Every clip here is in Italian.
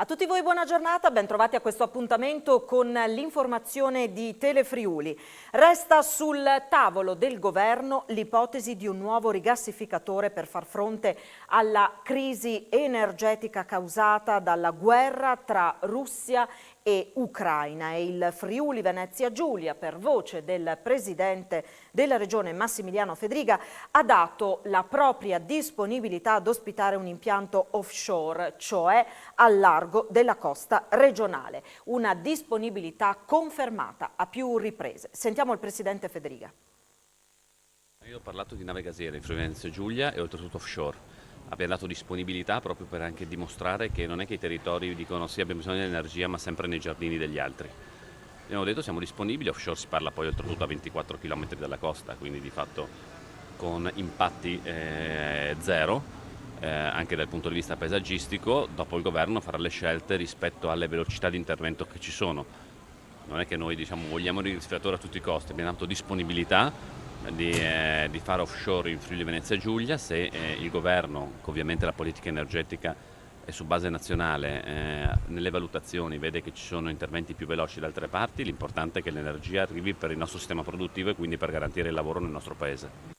A tutti voi buona giornata, ben trovati a questo appuntamento con l'informazione di Telefriuli. Resta sul tavolo del governo l'ipotesi di un nuovo rigassificatore per far fronte alla crisi energetica causata dalla guerra tra Russia e Ucraina. E il Friuli Venezia Giulia, per voce del presidente della regione Massimiliano Fedriga, ha dato la propria disponibilità ad ospitare un impianto offshore, cioè al largo della costa regionale. Una disponibilità confermata a più riprese. Sentiamo il presidente Fedriga. Io ho parlato di nave gasiera in Friuli Venezia Giulia e oltretutto offshore. Abbiamo dato disponibilità proprio per anche dimostrare che non è che i territori dicono sì abbiamo bisogno di energia ma sempre nei giardini degli altri. Abbiamo detto siamo disponibili, offshore si parla poi oltretutto a 24 km dalla costa, quindi di fatto con impatti zero, anche dal punto di vista paesaggistico. Dopo il governo farà le scelte rispetto alle velocità di intervento che ci sono. Non è che noi vogliamo il rigassificatore a tutti i costi, abbiamo dato disponibilità di fare offshore in Friuli Venezia Giulia se il governo, che ovviamente la politica energetica è su base nazionale, nelle valutazioni vede che ci sono interventi più veloci da altre parti. L'importante è che l'energia arrivi per il nostro sistema produttivo e quindi per garantire il lavoro nel nostro paese.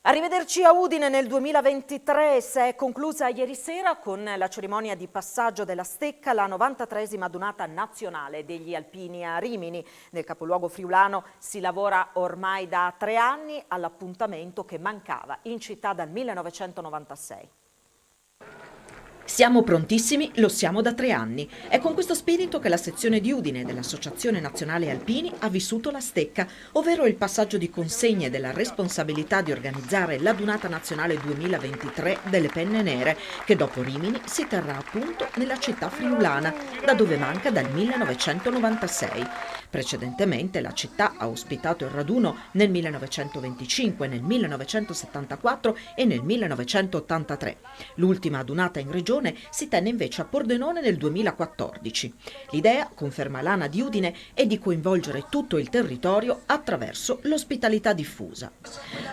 Arrivederci a Udine nel 2023 si è conclusa ieri sera con la cerimonia di passaggio della stecca, la 93esima adunata nazionale degli alpini a Rimini. Nel capoluogo friulano si lavora ormai da 3 anni all'appuntamento che mancava in città dal 1996. Siamo prontissimi, lo siamo da 3 anni. È con questo spirito che la sezione di Udine dell'Associazione Nazionale Alpini ha vissuto la stecca, ovvero il passaggio di consegne della responsabilità di organizzare l'Adunata Nazionale 2023 delle Penne Nere, che dopo Rimini si terrà appunto nella città friulana, da dove manca dal 1996. Precedentemente la città ha ospitato il raduno nel 1925, nel 1974 e nel 1983. L'ultima adunata in regione si tenne invece a Pordenone nel 2014. L'idea, conferma l'ANA di Udine, è di coinvolgere tutto il territorio attraverso l'ospitalità diffusa.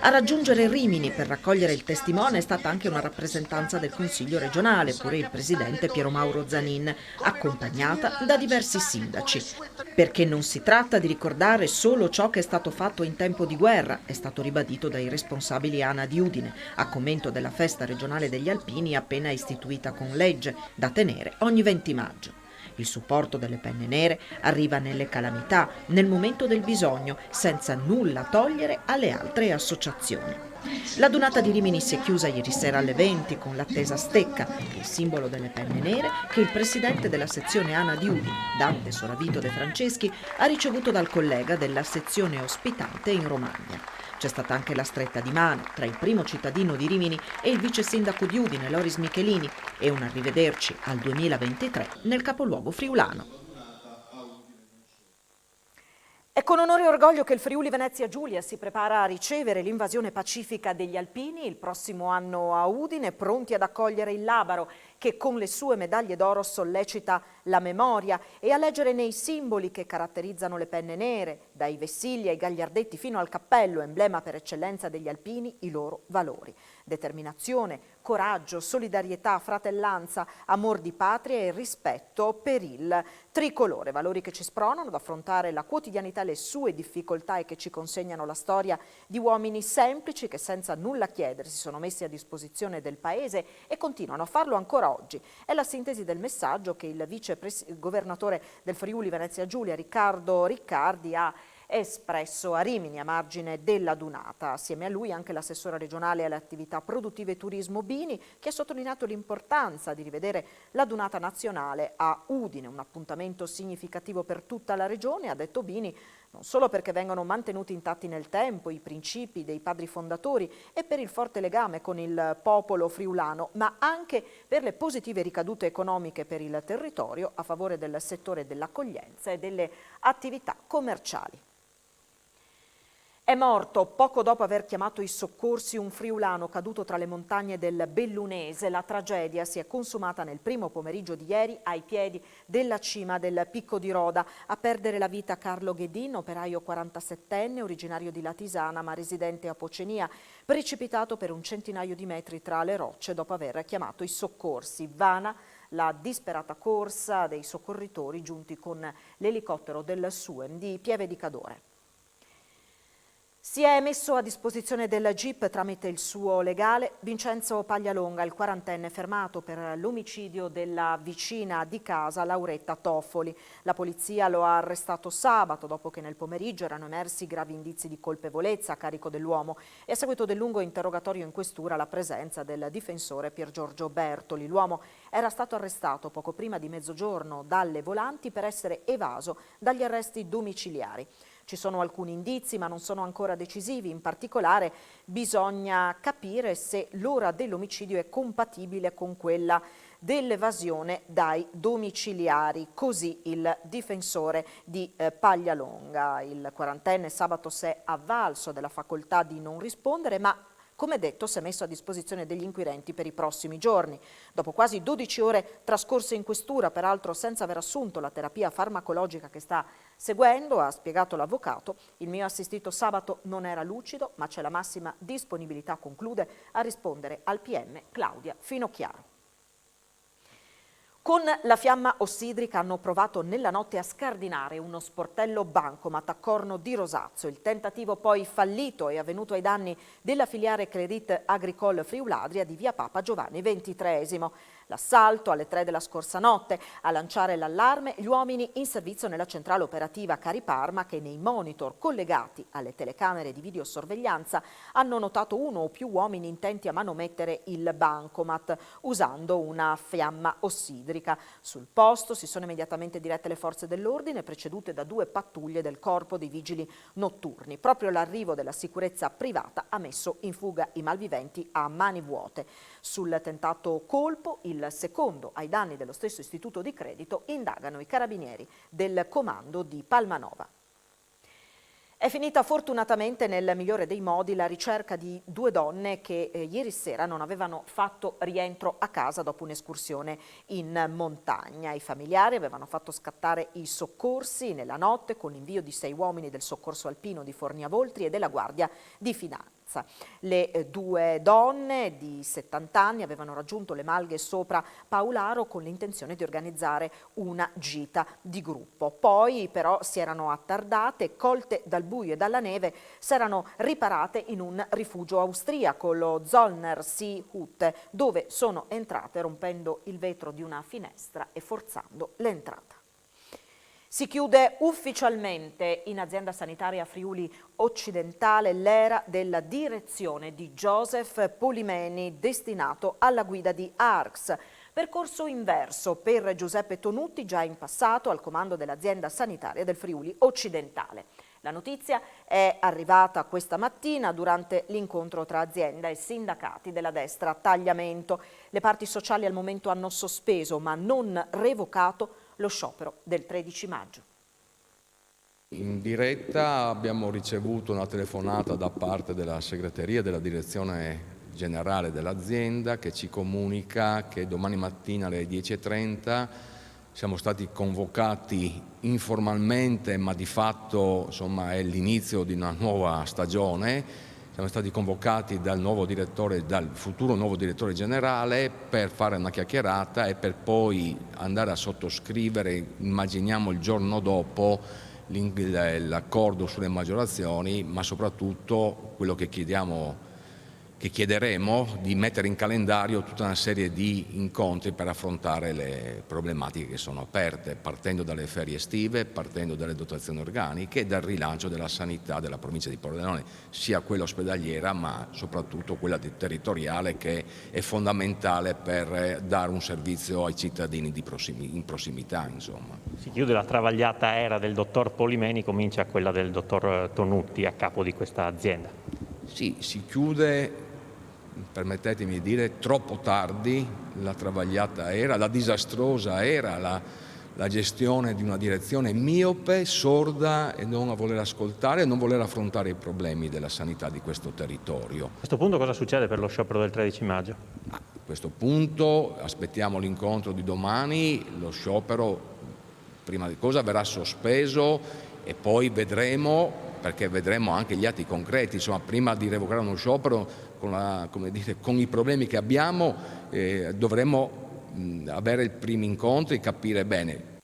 A raggiungere Rimini per raccogliere il testimone è stata anche una rappresentanza del Consiglio regionale, pure il presidente Piero Mauro Zanin, accompagnata da diversi sindaci. Perché non si tratta di ricordare solo ciò che è stato fatto in tempo di guerra, è stato ribadito dai responsabili ANA di Udine, a commento della festa regionale degli alpini appena istituita con legge, da tenere ogni 20 maggio. Il supporto delle Penne Nere arriva nelle calamità, nel momento del bisogno, senza nulla togliere alle altre associazioni. L'adunata di Rimini si è chiusa ieri sera alle 20 con l'attesa stecca, il simbolo delle Penne Nere che il presidente della sezione ANA di Udine, Dante Soravito De Franceschi, ha ricevuto dal collega della sezione ospitante in Romagna. C'è stata anche la stretta di mano tra il primo cittadino di Rimini e il vice sindaco di Udine, Loris Michelini, e un arrivederci al 2023 nel capoluogo friulano. È con onore e orgoglio che il Friuli Venezia Giulia si prepara a ricevere l'invasione pacifica degli alpini il prossimo anno a Udine, pronti ad accogliere il Labaro che con le sue medaglie d'oro sollecita la memoria e a leggere nei simboli che caratterizzano le Penne Nere, dai vessilli ai gagliardetti fino al cappello, emblema per eccellenza degli alpini, i loro valori. Determinazione, coraggio, solidarietà, fratellanza, amor di patria e rispetto per il tricolore, valori che ci spronano ad affrontare la quotidianità e le sue difficoltà e che ci consegnano la storia di uomini semplici che senza nulla chiedere si sono messi a disposizione del Paese e continuano a farlo ancora oggi. È la sintesi del messaggio che il vice governatore del Friuli Venezia Giulia, Riccardo Riccardi, ha espresso a Rimini a margine dell'adunata. Assieme a lui anche l'assessora regionale alle attività produttive e turismo Bini, che ha sottolineato l'importanza di rivedere l'adunata nazionale a Udine, un appuntamento significativo per tutta la regione, ha detto Bini, non solo perché vengono mantenuti intatti nel tempo i principi dei padri fondatori e per il forte legame con il popolo friulano, ma anche per le positive ricadute economiche per il territorio a favore del settore dell'accoglienza e delle attività commerciali. È morto poco dopo aver chiamato i soccorsi un friulano caduto tra le montagne del Bellunese. La tragedia si è consumata nel primo pomeriggio di ieri ai piedi della cima del Picco di Roda. A perdere la vita Carlo Ghedin, operaio 47enne, originario di Latisana ma residente a Pocenia, precipitato per un centinaio di metri tra le rocce dopo aver chiamato i soccorsi. Vana la disperata corsa dei soccorritori giunti con l'elicottero del SUEM di Pieve di Cadore. Si è messo a disposizione del GIP tramite il suo legale Vincenzo Paglialonga, il 40enne fermato per l'omicidio della vicina di casa Lauretta Toffoli. La polizia lo ha arrestato sabato dopo che nel pomeriggio erano emersi gravi indizi di colpevolezza a carico dell'uomo e a seguito del lungo interrogatorio in questura la presenza del difensore Pier Giorgio Bertoli. L'uomo era stato arrestato poco prima di mezzogiorno dalle volanti per essere evaso dagli arresti domiciliari. Ci sono alcuni indizi ma non sono ancora decisivi, in particolare bisogna capire se l'ora dell'omicidio è compatibile con quella dell'evasione dai domiciliari, così il difensore di Paglialonga. Il 40enne sabato si è avvalso della facoltà di non rispondere ma come detto si è messo a disposizione degli inquirenti per i prossimi giorni. Dopo quasi 12 ore trascorse in questura, peraltro senza aver assunto la terapia farmacologica che sta seguendo, ha spiegato l'avvocato, il mio assistito sabato non era lucido, ma c'è la massima disponibilità, conclude, a rispondere al PM Claudia Finocchiaro. Con la fiamma ossidrica hanno provato nella notte a scardinare uno sportello bancomat a Corno di Rosazzo. Il tentativo poi fallito è avvenuto ai danni della filiale Credit Agricole Friuladria di via Papa Giovanni XXIII. L'assalto alle 3 della scorsa notte, a lanciare l'allarme gli uomini in servizio nella centrale operativa Cariparma che nei monitor collegati alle telecamere di videosorveglianza hanno notato uno o più uomini intenti a manomettere il bancomat usando una fiamma ossidrica. Sul posto si sono immediatamente dirette le forze dell'ordine precedute da 2 pattuglie del corpo dei vigili notturni. Proprio l'arrivo della sicurezza privata ha messo in fuga i malviventi a mani vuote. Sul tentato colpo, il secondo ai danni dello stesso istituto di credito, indagano i carabinieri del comando di Palmanova. È finita fortunatamente nel migliore dei modi la ricerca di 2 donne che ieri sera non avevano fatto rientro a casa dopo un'escursione in montagna. I familiari avevano fatto scattare i soccorsi nella notte con l'invio di 6 uomini del soccorso alpino di Forniavoltri e della Guardia di Finanza. Le 2 donne di 70 anni avevano raggiunto le Malghe sopra Paularo con l'intenzione di organizzare una gita di gruppo. Poi però si erano attardate, colte dal buio e dalla neve, si erano riparate in un rifugio austriaco, lo Zollner Seehut, dove sono entrate rompendo il vetro di una finestra e forzando l'entrata. Si chiude ufficialmente in azienda sanitaria Friuli Occidentale l'era della direzione di Joseph Polimeni destinato alla guida di ARX. Percorso inverso per Giuseppe Tonutti, già in passato al comando dell'azienda sanitaria del Friuli Occidentale. La notizia è arrivata questa mattina durante l'incontro tra azienda e sindacati della destra Tagliamento. Le parti sociali al momento hanno sospeso ma non revocato lo sciopero del 13 maggio. In diretta abbiamo ricevuto una telefonata da parte della segreteria della direzione generale dell'azienda che ci comunica che domani mattina alle 10:30 siamo stati convocati informalmente, ma di fatto insomma, è l'inizio di una nuova stagione. Siamo stati convocati dal futuro nuovo direttore generale per fare una chiacchierata e per poi andare a sottoscrivere, immaginiamo il giorno dopo, l'accordo sulle maggiorazioni, ma soprattutto quello che chiederemo di mettere in calendario tutta una serie di incontri per affrontare le problematiche che sono aperte, partendo dalle ferie estive, partendo dalle dotazioni organiche e dal rilancio della sanità della provincia di Pordenone, sia quella ospedaliera ma soprattutto quella territoriale, che è fondamentale per dare un servizio ai cittadini in prossimità. Insomma. Si chiude la travagliata era del dottor Polimeni, comincia quella del dottor Tonutti a capo di questa azienda. Sì, si chiude, permettetemi di dire, troppo tardi la travagliata era, la disastrosa era, la gestione di una direzione miope, sorda e non a voler ascoltare e non voler affrontare i problemi della sanità di questo territorio. A questo punto cosa succede per lo sciopero del 13 maggio? A questo punto aspettiamo l'incontro di domani, lo sciopero prima di cosa verrà sospeso e poi vedremo, perché vedremo anche gli atti concreti, insomma prima di revocare uno sciopero con i problemi che abbiamo dovremo avere i primi incontri e capire bene.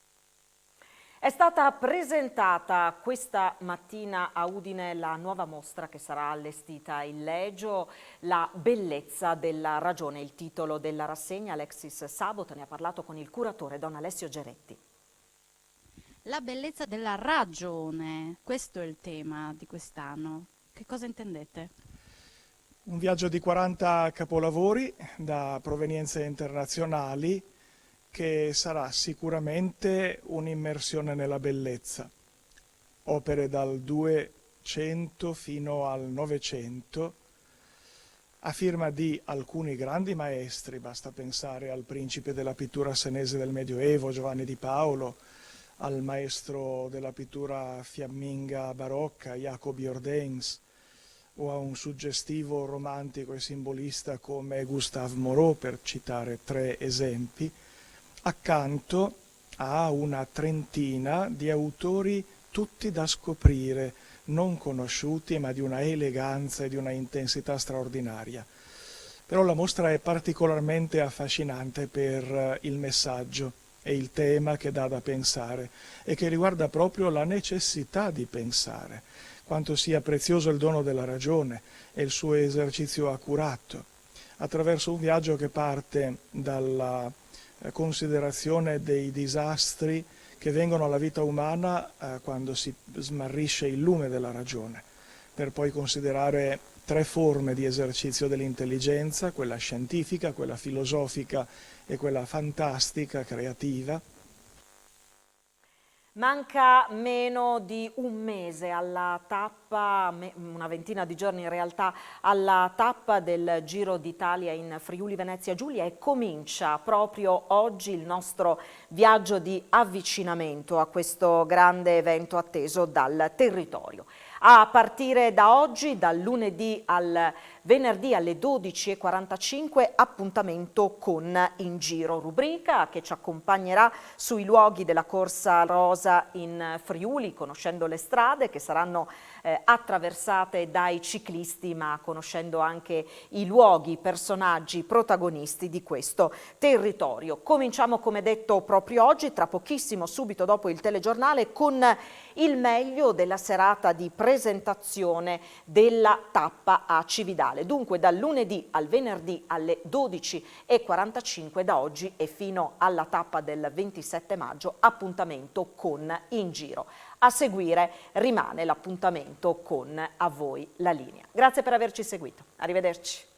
È stata presentata questa mattina a Udine la nuova mostra che sarà allestita in Legio, La bellezza della ragione, il titolo della rassegna. Alexis Sabot ne ha parlato con il curatore Don Alessio Geretti. La bellezza della ragione, questo è il tema di quest'anno. Che cosa intendete? Un viaggio di 40 capolavori da provenienze internazionali che sarà sicuramente un'immersione nella bellezza. Opere dal 200 fino al 900 a firma di alcuni grandi maestri, basta pensare al principe della pittura senese del Medioevo, Giovanni di Paolo, al maestro della pittura fiamminga barocca, Jacob Jordaens, o a un suggestivo romantico e simbolista come Gustave Moreau, per citare 3 esempi, accanto a una trentina di autori tutti da scoprire, non conosciuti, ma di una eleganza e di una intensità straordinaria. Però la mostra è particolarmente affascinante per il messaggio e il tema che dà da pensare e che riguarda proprio la necessità di pensare, quanto sia prezioso il dono della ragione e il suo esercizio accurato, attraverso un viaggio che parte dalla considerazione dei disastri che vengono alla vita umana quando si smarrisce il lume della ragione, per poi considerare 3 forme di esercizio dell'intelligenza, quella scientifica, quella filosofica e quella fantastica, creativa. Manca meno di un mese alla tappa, una ventina di giorni in realtà, alla tappa del Giro d'Italia in Friuli Venezia Giulia e comincia proprio oggi il nostro viaggio di avvicinamento a questo grande evento atteso dal territorio. A partire da oggi, dal lunedì al venerdì alle 12:45, appuntamento con In Giro, rubrica che ci accompagnerà sui luoghi della Corsa Rosa in Friuli, conoscendo le strade che saranno attraversate dai ciclisti, ma conoscendo anche i luoghi, i personaggi, protagonisti di questo territorio. Cominciamo, come detto, proprio oggi, tra pochissimo, subito dopo il telegiornale, con il meglio della serata di presentazione della tappa a Cividale. Dunque dal lunedì al venerdì alle 12:45 da oggi e fino alla tappa del 27 maggio, appuntamento con In Giro. A seguire rimane l'appuntamento con A voi la linea. Grazie per averci seguito. Arrivederci.